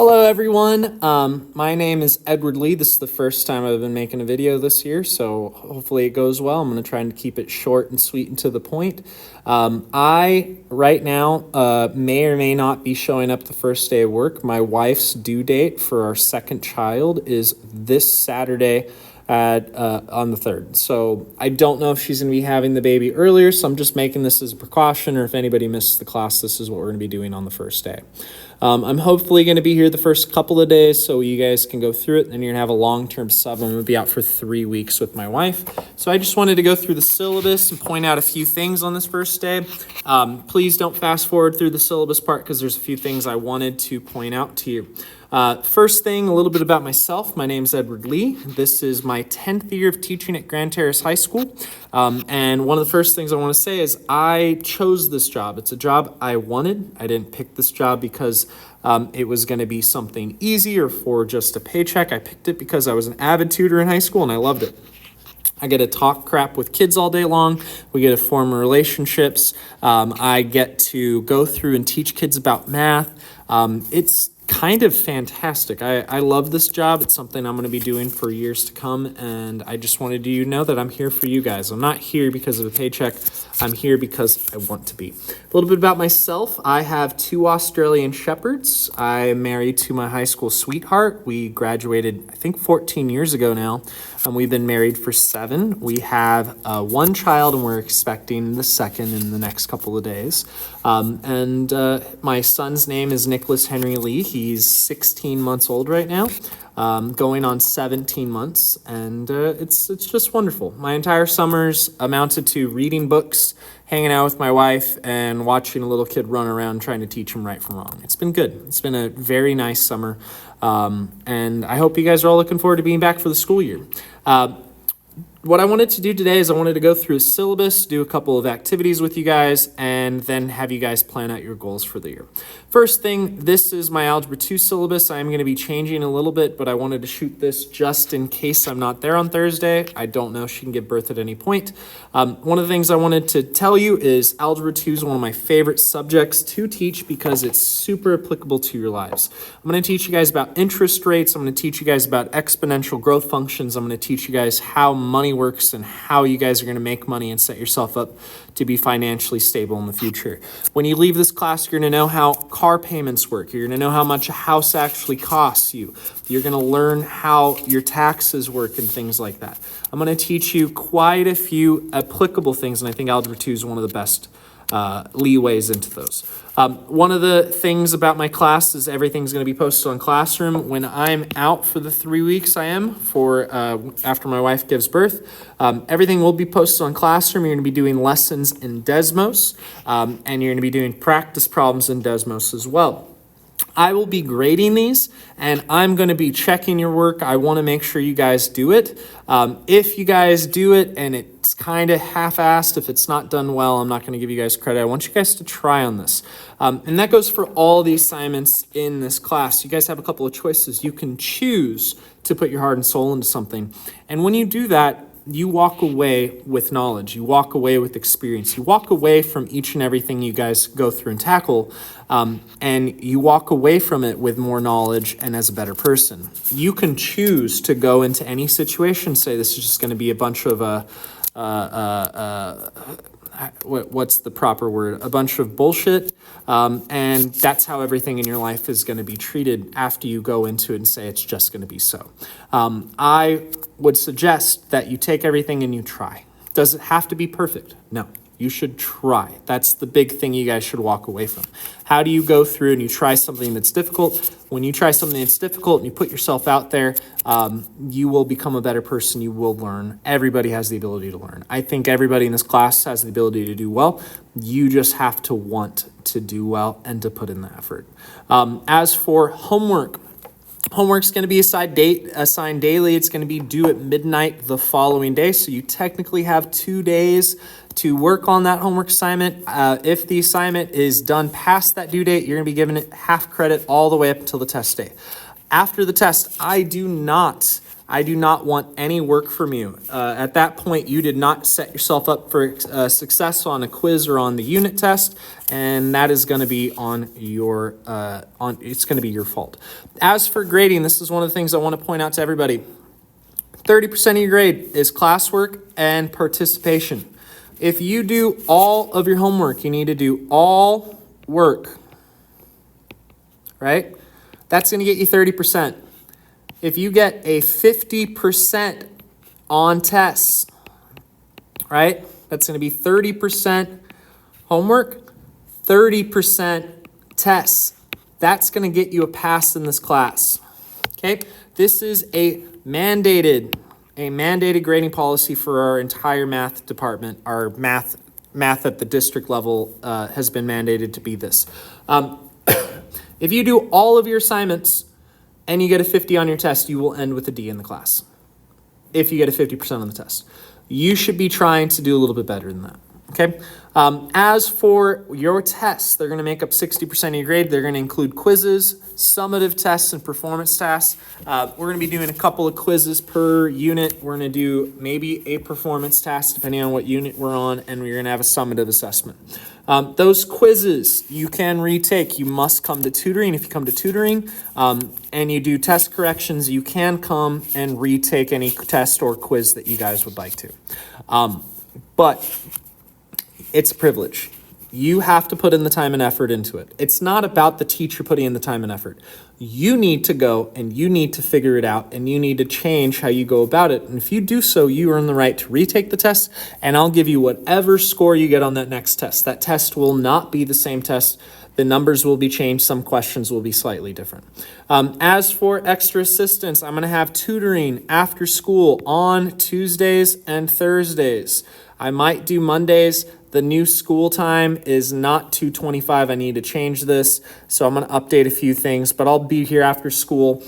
Hello everyone, my name is Edward Lee. This is the first time I've been making a video this year, so hopefully it goes well. I'm going to try and keep it short and sweet and to the point. I, right now, may or may not be showing up the first day of work. My wife's due date for our second child is this Saturday on the 3rd. So I don't know if she's going to be having the baby earlier, so I'm just making this as a precaution, or if anybody misses the class, this is what we're going to be doing on the first day. I'm hopefully going to be here the first couple of days so you guys can go through it, and then you're going to have a long-term sub. I'm going to be out for 3 weeks with my wife. So I just wanted to go through the syllabus and point out a few things on this first day. Please don't fast forward through the syllabus part because there's a few things I wanted to point out to you. First thing, a little bit about myself. My name is Edward Lee. This is my 10th year of teaching at Grand Terrace High School. And one of the first things I want to say is I chose this job. It's a job I wanted. I didn't pick this job because it was going to be something easy or for just a paycheck. I picked it because I was an avid tutor in high school and I loved it. I get to talk crap with kids all day long. We get to form relationships. I get to go through and teach kids about math. It's kind of fantastic. I love this job. It's something I'm going to be doing for years to come, and I just wanted you to know that I'm here for you guys. I'm not here because of a paycheck. I'm here because I want to be. A little bit about myself. I have 2 Australian Shepherds. I am married to my high school sweetheart. We graduated, I think, 14 years ago now, and we've been married for 7. We have 1 child, and we're expecting the second in the next couple of days. My son's name is Nicholas Henry Lee. He's 16 months old right now, going on 17 months, and it's just wonderful. My entire summers amounted to reading books, hanging out with my wife, and watching a little kid run around trying to teach him right from wrong. It's been good. It's been a very nice summer, and I hope you guys are all looking forward to being back for the school year. What I wanted to do today is I wanted to go through a syllabus, do a couple of activities with you guys, and then have you guys plan out your goals for the year. First thing, this is my Algebra 2 syllabus. I'm going to be changing a little bit, but I wanted to shoot this just in case I'm not there on Thursday. I don't know if she can give birth at any point. One of the things I wanted to tell you is Algebra 2 is one of my favorite subjects to teach because it's super applicable to your lives. I'm going to teach you guys about interest rates. I'm going to teach you guys about exponential growth functions. I'm going to teach you guys how money works and how you guys are going to make money and set yourself up to be financially stable in the future. When you leave this class, you're going to know how car payments work. You're going to know how much a house actually costs you. You're going to learn how your taxes work and things like that. I'm going to teach you quite a few applicable things, and I think Algebra 2 is one of the best leeways into those. One of the things about my class is everything's going to be posted on Classroom. When I'm out for the 3 weeks I am for after my wife gives birth, everything will be posted on Classroom. You're going to be doing lessons in Desmos, and you're going to be doing practice problems in Desmos as well. I will be grading these, and I'm going to be checking your work. I want to make sure you guys do it. If you guys do it and it's kind of half-assed, if it's not done well, I'm not going to give you guys credit. I want you guys to try on this. And that goes for all the assignments in this class. You guys have a couple of choices. You can choose to put your heart and soul into something. And when you do that, you walk away with knowledge. You walk away with experience. You walk away from each and everything you guys go through and tackle, and you walk away from it with more knowledge and as a better person. You can choose to go into any situation, say this is just going to be a bunch of what's the proper word? A bunch of bullshit, and that's how everything in your life is going to be treated after you go into it and say it's just going to be so. I would suggest that you take everything and you try. Does it have to be perfect? No. You should try. That's the big thing you guys should walk away from. How do you go through and you try something that's difficult? When you try something that's difficult and you put yourself out there, you will become a better person. You will learn. Everybody has the ability to learn. I think everybody in this class has the ability to do well. You just have to want to do well and to put in the effort. As for homework, homework's going to be assigned daily. It's going to be due at midnight the following day. So you technically have 2 days to work on that homework assignment. If the assignment is done past that due date, you're going to be given it half credit all the way up until the test day. After the test, I do not I do not want any work from you. At that point, you did not set yourself up for success on a quiz or on the unit test, and that is going to be on your it's going to be your fault. As for grading, this is one of the things I want to point out to everybody. 30% of your grade is classwork and participation. If you do all of your homework, you need to do all work, right? That's going to get you 30%. If you get a 50% on tests, right? That's going to be 30% homework, 30% tests. That's going to get you a pass in this class, okay? This is a mandated grading policy for our entire math department. Our math at the district level has been mandated to be this. If you do all of your assignments and you get a 50 on your test, you will end with a D in the class. If you get a 50% on the test, you should be trying to do a little bit better than that. Okay. As for your tests, they're going to make up 60% of your grade. They're going to include quizzes, summative tests, and performance tasks. We're going to be doing a couple of quizzes per unit. We're going to do maybe a performance task depending on what unit we're on, and we're going to have a summative assessment. Those quizzes you can retake. You must come to tutoring. If you come to tutoring and you do test corrections, you can come and retake any test or quiz that you guys would like to. But it's a privilege. You have to put in the time and effort into it. It's not about the teacher putting in the time and effort. You need to go and you need to figure it out, and you need to change how you go about it. And if you do so, you earn the right to retake the test, and I'll give you whatever score you get on that next test. That test will not be the same test. The numbers will be changed. Some questions will be slightly different. As for extra assistance, I'm going to have tutoring after school on Tuesdays and Thursdays. I might do Mondays. The new school time is not 2:25. I need to change this, so I'm going to update a few things, but I'll be here after school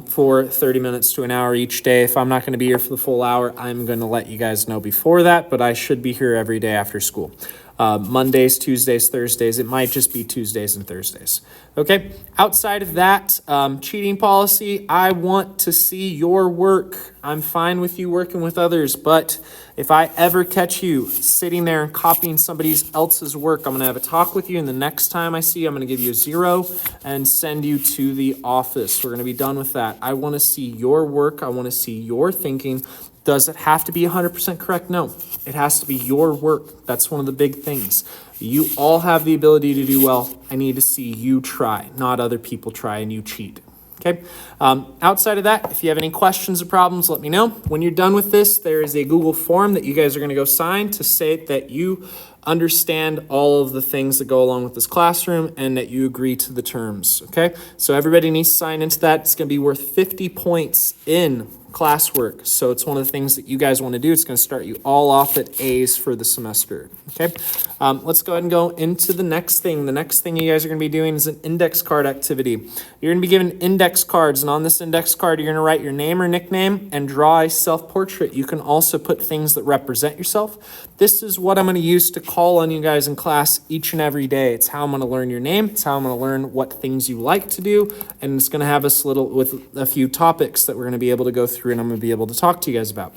for 30 minutes to an hour each day. If I'm not going to be here for the full hour, I'm going to let you guys know before that, but I should be here every day after school. Mondays, Tuesdays, Thursdays. It might just be Tuesdays and Thursdays. Okay. Outside of that, cheating policy, I want to see your work. I'm fine with you working with others, but if I ever catch you sitting there and copying somebody else's work, I'm going to have a talk with you, and the next time I see you, I'm going to give you a 0 and send you to the office. We're going to be done with that. I want to see your work. I want to see your thinking. Does it have to be 100% correct? No, it has to be your work. That's one of the big things. You all have the ability to do well. I need to see you try, not other people try and you cheat. Okay. Outside of that, if you have any questions or problems, let me know. When you're done with this, there is a Google form that you guys are going to go sign to say that you understand all of the things that go along with this classroom and that you agree to the terms. Okay. So everybody needs to sign into that. It's going to be worth 50 points in classwork. So it's one of the things that you guys want to do. It's going to start you all off at A's for the semester. Okay. Let's go ahead and go into the next thing. The next thing you guys are going to be doing is an index card activity. You're going to be given index cards, and on this index card, you're going to write your name or nickname and draw a self-portrait. You can also put things that represent yourself. This is what I'm going to use to call on you guys in class each and every day. It's how I'm going to learn your name. It's how I'm going to learn what things you like to do. And it's going to have us with a few topics that we're going to be able to go through and I'm going to be able to talk to you guys about.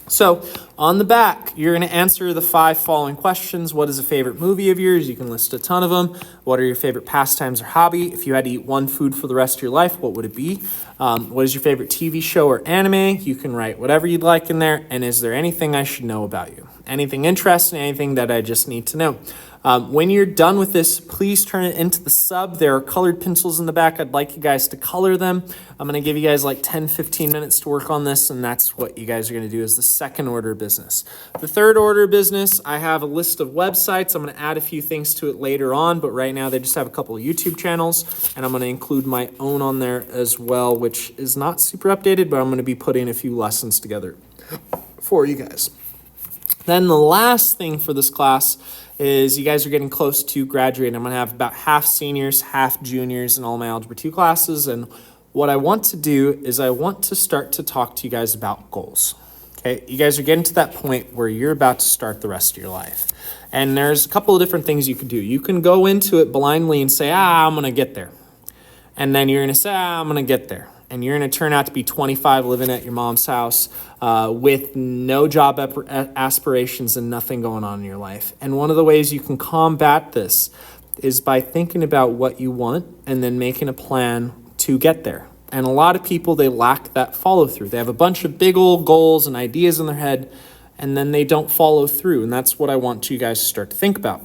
So on the back, you're going to answer the 5 following questions. What is a favorite movie of yours? You can list a ton of them. What are your favorite pastimes or hobby? If you had to eat one food for the rest of your life, what would it be? What is your favorite TV show or anime? You can write whatever you'd like in there. And is there anything I should know about you? Anything interesting, anything that I just need to know? When you're done with this, please turn it into the sub. There are colored pencils in the back. I'd like you guys to color them. I'm going to give you guys like 10, 15 minutes to work on this, and that's what you guys are going to do is the second order of business. The third order of business, I have a list of websites. I'm going to add a few things to it later on, but right now they just have a couple of YouTube channels, and I'm going to include my own on there as well, which is not super updated, but I'm going to be putting a few lessons together for you guys. Then the last thing for this class is you guys are getting close to graduating. I'm going to have about half seniors, half juniors in all my Algebra 2 classes. And what I want to do is I want to start to talk to you guys about goals. Okay, you guys are getting to that point where you're about to start the rest of your life. And there's a couple of different things you can do. You can go into it blindly and say, I'm going to get there. And then you're going to say, I'm going to get there. and you're going to turn out to be 25 living at your mom's house with no job aspirations and nothing going on in your life. And one of the ways you can combat this is by thinking about what you want and then making a plan to get there. And a lot of people, they lack that follow through. They have a bunch of big old goals and ideas in their head, and then they don't follow through. And that's what I want you guys to start to think about.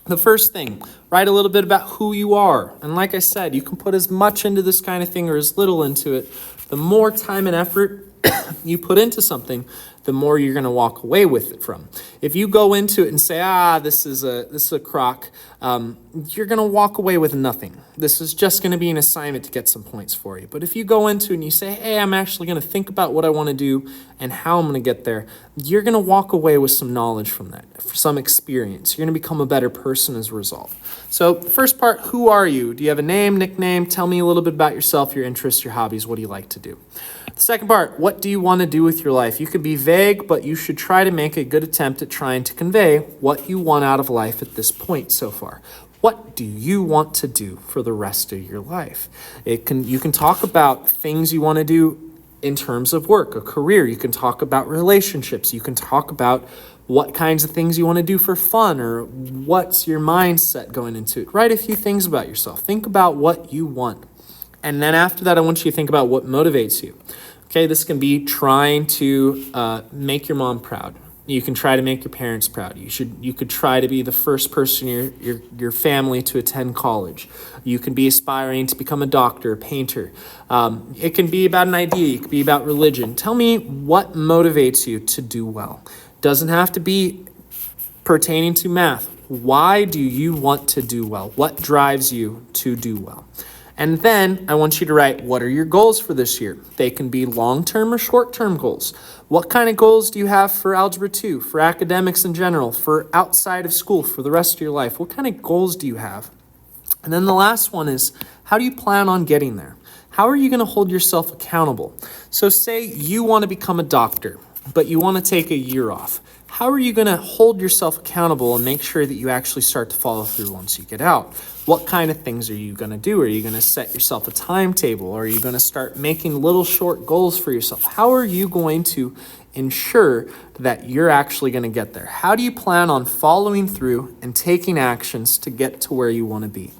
The first thing, write a little bit about who you are. And like I said, you can put as much into this kind of thing or as little into it. The more time and effort you put into something, the more you're going to walk away with it from. If you go into it and say, this is a crock, you're going to walk away with nothing. This is just going to be an assignment to get some points for you. But if you go into it and you say, hey, I'm actually going to think about what I want to do and how I'm going to get there, you're going to walk away with some knowledge from that, some experience. You're going to become a better person as a result. So the first part, who are you? Do you have a name, nickname? Tell me a little bit about yourself, your interests, your hobbies. What do you like to do? The second part, what do you want to do with your life? You could be vague, but you should try to make a good attempt at trying to convey what you want out of life at this point so far. What do you want to do for the rest of your life? You can talk about things you want to do in terms of work, a career. You can talk about relationships. You can talk about what kinds of things you want to do for fun, or what's your mindset going into it. Write a few things about yourself. Think about what you want. And then after that, I want you to think about what motivates you. Okay, this can be trying to make your mom proud. You can try to make your parents proud. You could try to be the first person in your family to attend college. You can be aspiring to become a doctor, a painter. It can be about an idea. It could be about religion. Tell me what motivates you to do well. Doesn't have to be pertaining to math. Why do you want to do well? What drives you to do well? And then I want you to write, what are your goals for this year? They can be long-term or short-term goals. What kind of goals do you have for Algebra 2, for academics in general, for outside of school, for the rest of your life? What kind of goals do you have? And then the last one is, how do you plan on getting there? How are you going to hold yourself accountable? So say you want to become a doctor, but you want to take a year off. How are you going to hold yourself accountable and make sure that you actually start to follow through once you get out? What kind of things are you going to do? Are you going to set yourself a timetable? Or are you going to start making little short goals for yourself? How are you going to ensure that you're actually going to get there? How do you plan on following through and taking actions to get to where you want to be?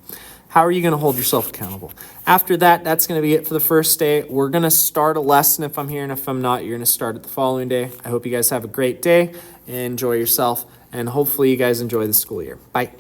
How are you going to hold yourself accountable? After that, that's going to be it for the first day. We're going to start a lesson if I'm here, and if I'm not, you're going to start it the following day. I hope you guys have a great day and enjoy yourself, and hopefully you guys enjoy the school year. Bye.